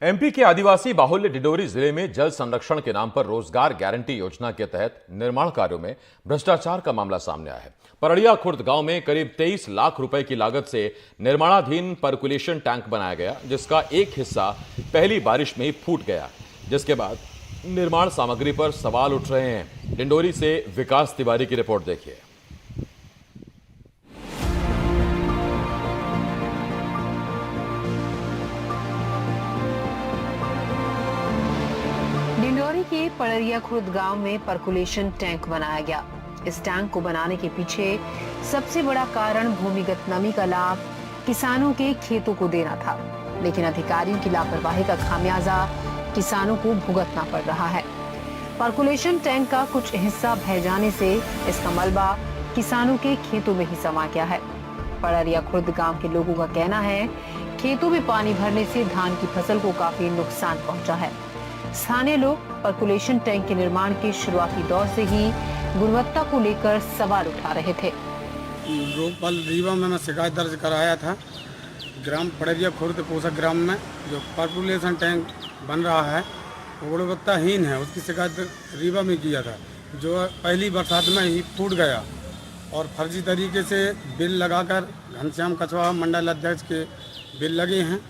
MP के आदिवासी बाहुल्य डिंडोरी जिले में जल संरक्षण के नाम पर रोजगार गारंटी योजना के तहत निर्माण कार्यों में भ्रष्टाचार का मामला सामने आया है। परड़िया खुर्द गांव में करीब 23 लाख रुपए की लागत से निर्माणाधीन पर्कुलेशन टैंक बनाया गया, जिसका एक हिस्सा पहली बारिश में ही फूट गया, जिसके बाद निर्माण सामग्री पर सवाल उठ रहे हैं। डिंडोरी से विकास तिवारी की रिपोर्ट देखिए। डिंडोरी के पड़रिया खुर्द गांव में पर्कुलेशन टैंक बनाया गया। इस टैंक को बनाने के पीछे सबसे बड़ा कारण भूमिगत नमी का लाभ किसानों के खेतों को देना था, लेकिन अधिकारियों की लापरवाही का खामियाजा किसानों को भुगतना पड़ रहा है। पर्कुलेशन टैंक का कुछ हिस्सा बह जाने से इसका मलबा किसानों के खेतों में ही समा गया है। पड़रिया खुर्द गांव के लोगों का कहना है, खेतों में पानी भरने से धान की फसल को काफी नुकसान पहुंचा है। स्थानीय लोग पर्कुलेशन टैंक के निर्माण के शुरुआती दौर से ही गुणवत्ता को लेकर सवाल उठा रहे थे। लोकपाल रीवा में मैं शिकायत दर्ज कराया था। ग्राम पड़रिया खुर्द पोषक ग्राम में जो पर्कुलेशन टैंक बन रहा है वो गुणवत्ताहीन है, उसकी शिकायत रीवा में किया था, जो पहली बरसात में ही फूट गया और फर्जी तरीके से बिल लगाकर घनश्याम कछवा मंडल अध्यक्ष के बिल लगे हैं,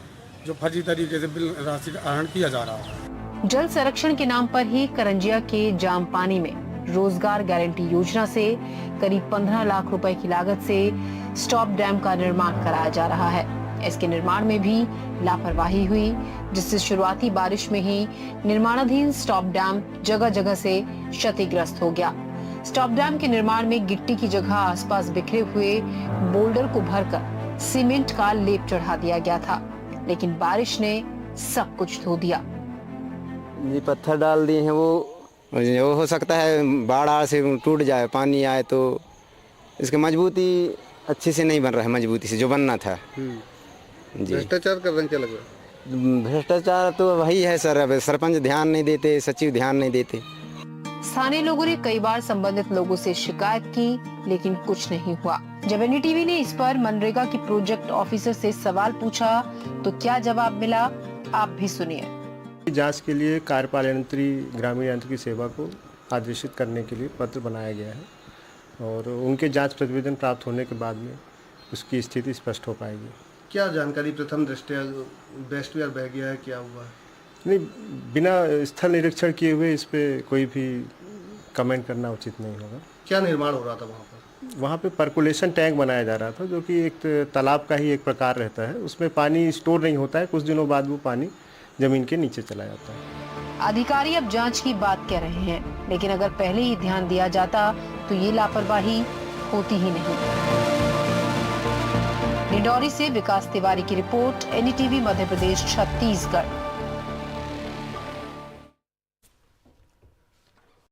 जो फर्जी तरीके से बिल राशि का आहरण किया जा रहा है। जल संरक्षण के नाम पर ही करंजिया के जामपानी में रोजगार गारंटी योजना से करीब 15 लाख रुपए की लागत से स्टॉप डैम का निर्माण कराया जा रहा है। इसके निर्माण में भी लापरवाही हुई, जिससे शुरुआती बारिश में ही निर्माणाधीन स्टॉप डैम जगह जगह से क्षतिग्रस्त हो गया। स्टॉप डैम के निर्माण में गिट्टी की जगह आसपास बिखरे हुए बोल्डर को भरकर सीमेंट का लेप चढ़ा दिया गया था, लेकिन बारिश ने सब कुछ धो दिया। ये पत्थर डाल दिए हैं, वो हो सकता है बाढ़ आ से टूट जाए, पानी आए तो इसकी मजबूती अच्छे से नहीं बन रहा है, मजबूती से जो बनना था। जी भ्रष्टाचार कर रहे हैं, क्या लग रहा है? भ्रष्टाचार तो वही है सर, अब सरपंच ध्यान नहीं देते, सचिव ध्यान नहीं देते। स्थानीय लोगों ने कई बार संबंधित लोगों से शिकायत की, लेकिन कुछ नहीं हुआ। जब एनडीटीवी ने इस पर मनरेगा की प्रोजेक्ट ऑफिसर से सवाल पूछा तो क्या जवाब मिला, आप भी सुनिए। जांच के लिए कार्यपाल यंत्री ग्रामीण यांत्रिकी सेवा को आदेशित करने के लिए पत्र बनाया गया है और उनके जांच प्रतिवेदन प्राप्त होने के बाद में उसकी स्थिति स्पष्ट हो पाएगी। क्या जानकारी प्रथम दृष्टया बेस्टवेयर बह गया है, क्या हुआ है? नहीं, बिना स्थल निरीक्षण किए हुए इस पे कोई भी कमेंट करना उचित नहीं होगा। क्या निर्माण हो रहा था वहाँ पर? वहाँ पे पर्कुलेशन टैंक बनाया जा रहा था, जो कि एक तालाब का ही एक प्रकार रहता है। उसमें पानी स्टोर नहीं होता है, कुछ दिनों बाद वो पानी जमीन के नीचे चला जाता है। अधिकारी अब जांच की बात कह रहे हैं, लेकिन अगर पहले ही ध्यान दिया जाता तो ये लापरवाही होती ही नहीं। डिंडोरी से विकास तिवारी की रिपोर्ट, एनडीटीवी मध्य प्रदेश, छत्तीसगढ़।